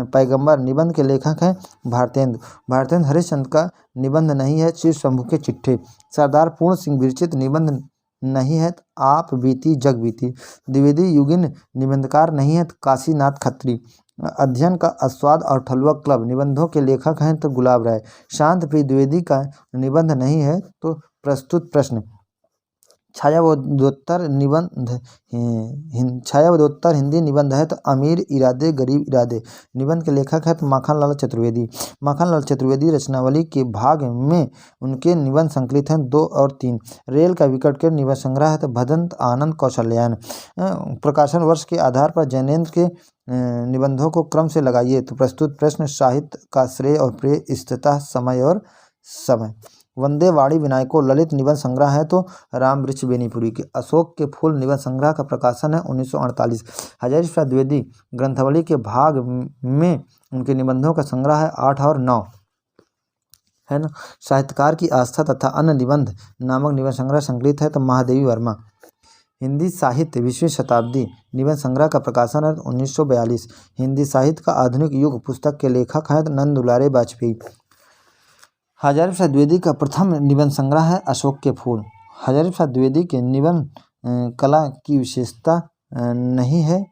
पैगंबर निबंध के लेखक हैं भारतेंदु हरिश्चंद्र का निबंध नहीं है शिव शंभू के चिट्ठे। सरदार पूर्ण सिंह विरचित निबंध नहीं है तो आप बीती जग बीती। द्विवेदी युगिन निबंधकार नहीं है तो काशीनाथ खत्री। अध्ययन का आस्वाद और ठलुआ क्लब निबंधों के लेखक हैं तो गुलाब राय। शांत प्रिय द्विवेदी का निबंध नहीं है तो प्रस्तुत प्रश्न। छायावदोत्तर हिंदी निबंध है तो अमीर इरादे गरीब इरादे। निबंध के लेखक है तो माखनलाल चतुर्वेदी। माखनलाल चतुर्वेदी रचनावली के भाग में उनके निबंध संकलित हैं 2 और 3। रेल का विकट के निबंध संग्रह है तो भदंत आनंद कौशल्यायन। प्रकाशन वर्ष के आधार पर जैनेन्द्र के निबंधों को क्रम से लगाइए तो प्रस्तुत प्रश्न। साहित्य का श्रेय और प्रेय, स्थिरता, समय और समय। वंदे वाणी विनायको ललित निबंध संग्रह है तो राम वृक्ष बेनीपुरी के। अशोक के फूल निबंध संग्रह का प्रकाशन है 1948। हजारी प्रसाद द्विवेदी ग्रंथावली के भाग में उनके निबंधों का संग्रह है 8 और 9 है ना। साहित्यकार की आस्था तथा अन्य निबंध नामक निबंध संग्रह संकलित है तो महादेवी वर्मा। हिंदी साहित्य 20वीं शताब्दी निबंध संग्रह का प्रकाशन है 1942। हिंदी साहित्य का आधुनिक युग पुस्तक के लेखक हैं नंद दुलारे वाजपेयी। हजारी प्रसाद द्विवेदी का प्रथम निबंध संग्रह है अशोक के फूल। हजारी प्रसाद द्विवेदी के निबंध कला की विशेषता नहीं है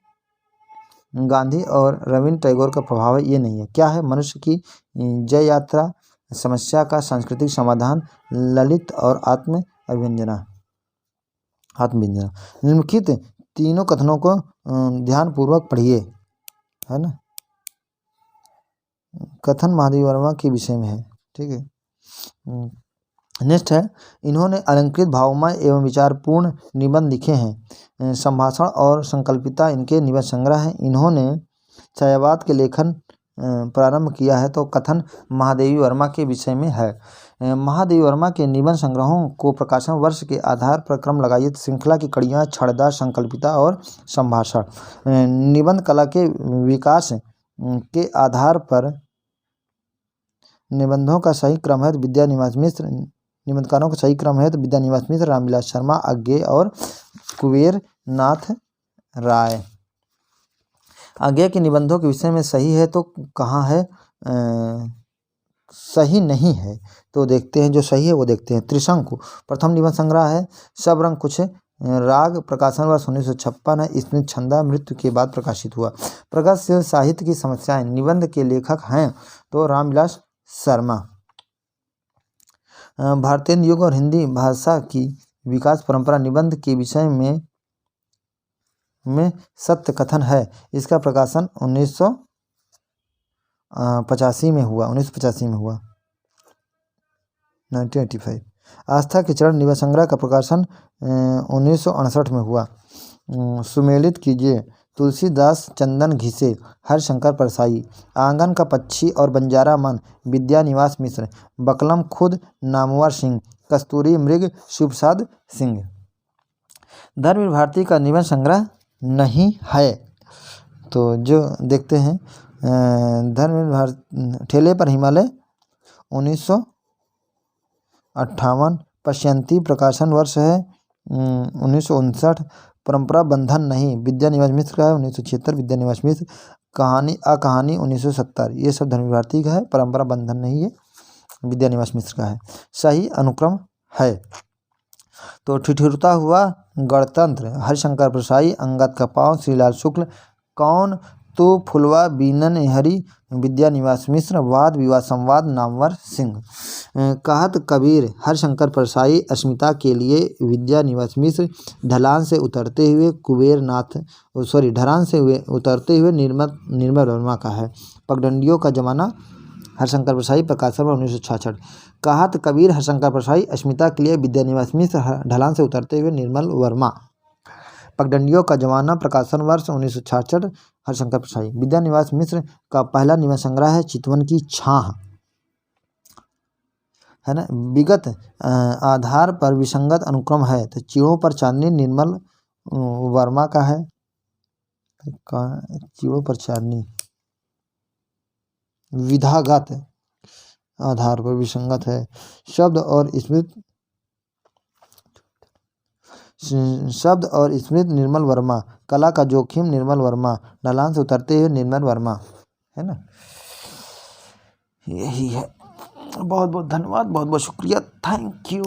गांधी और रविन्द्र टैगोर का प्रभाव है, ये नहीं है। क्या है? मनुष्य की जय यात्रा, समस्या का सांस्कृतिक समाधान, ललित और आत्मव्यंजना। निम्नलिखित तीनों कथनों को ध्यानपूर्वक पढ़िए, है ना। कथन महादेवी वर्मा के विषय में है। ठीक है। नेक्स्ट है, इन्होंने अलंकृत भावमय एवं विचारपूर्ण निबंध लिखे हैं। संभाषण और संकल्पिता इनके निबंध संग्रह हैं। इन्होंने छायावाद के लेखन प्रारंभ किया है, तो कथन महादेवी वर्मा के विषय में है। महादेवी वर्मा के निबंध संग्रहों को प्रकाशन वर्ष के आधार पर क्रम लगाइए। श्रृंखला की कड़ियाँ छड़दा, संकल्पिता और संभाषण। निबंध कला के विकास के आधार पर निबंधों का सही क्रम है तो विद्यानिवास मिश्र, निबंधकारों का सही क्रम है तो विद्यानिवास मिश्र, रामविलास शर्मा, अज्ञेय और कुबेर नाथ राय। अज्ञेय के निबंधों के विषय में सही है तो कहाँ है, सही नहीं है तो देखते हैं, जो सही है वो देखते हैं। त्रिशंकु प्रथम निबंध संग्रह है। सब रंग कुछ राग, प्रकाशन वर्ष 1956 है। स्मृति छंदा मृत्यु के बाद प्रकाशित हुआ। प्रगतिशील साहित्य की समस्याएं, निबंध के लेखक हैं तो रामविलास शर्मा। भारतीय युग और हिंदी भाषा की विकास परंपरा निबंध के विषय में सत्य कथन है। इसका प्रकाशन 1985 में हुआ, 1985। आस्था के चरण निबंध संग्रह का प्रकाशन 1968 में हुआ। सुमेलित कीजिए। तुलसीदास चंदन घिसे, हरिशंकर परसाई। आंगन का पक्षी और बंजारा मन, विद्यानिवास मिश्र। बकलम खुद, नामवर सिंह। कस्तूरी मृग, शिवप्रसाद सिंह। धर्मवीर भारती का निबंध संग्रह नहीं है, तो जो देखते हैं धर्मवीर भारती। ठेले पर हिमालय 1958। पश्यंती प्रकाशन वर्ष है 1959। परंपरा बंधन नहीं, विद्यानिवास मिश्र का है 1976। विद्यानिवास मिश्र। कहानी अकहानी 1970। ये सब धर्मवीर भारती का है। परंपरा बंधन नहीं है, विद्यानिवास मिश्र का है। सही अनुक्रम है तो ठिठुरता हुआ गणतंत्र, हरिशंकर परसाई। अंगद का पाँव, श्रीलाल शुक्ल। कौन तो फुलवा बीनन हरि, विद्यानिवास मिश्र। वाद विवाद संवाद, नामवर सिंह। कहत कबीर, हरिशंकर परसाई। अस्मिता के लिए, विद्यानिवास मिश्र। ढलान से उतरते हुए निर्मल वर्मा का है। पगडंडियों का जमाना, हरिशंकर परसाई। प्रकाशन 1966। कहत कबीर, हरिशंकर परसाई। अस्मिता के लिए, विद्यानिवास मिश्र। ढलान से उतरते हुए, निर्मल वर्मा। पगडंडियों का जमाना, प्रकाशन वर्ष 1966। हरिशंकर परसाई। विद्यानिवास मिश्र का पहला निबंध संग्रह है चितवन की छाह, है ना। विगत आधार पर विसंगत अनुक्रम है तो चिड़ों पर चांदनी, निर्मल वर्मा का है। चिड़ों पर चांदनी विधागत आधार पर विसंगत है। शब्द और स्मृति निर्मल वर्मा। कला का जोखिम, निर्मल वर्मा। ढलान से उतरते हुए, निर्मल वर्मा, है ना। यही है। बहुत बहुत धन्यवाद, बहुत बहुत शुक्रिया। Thank you.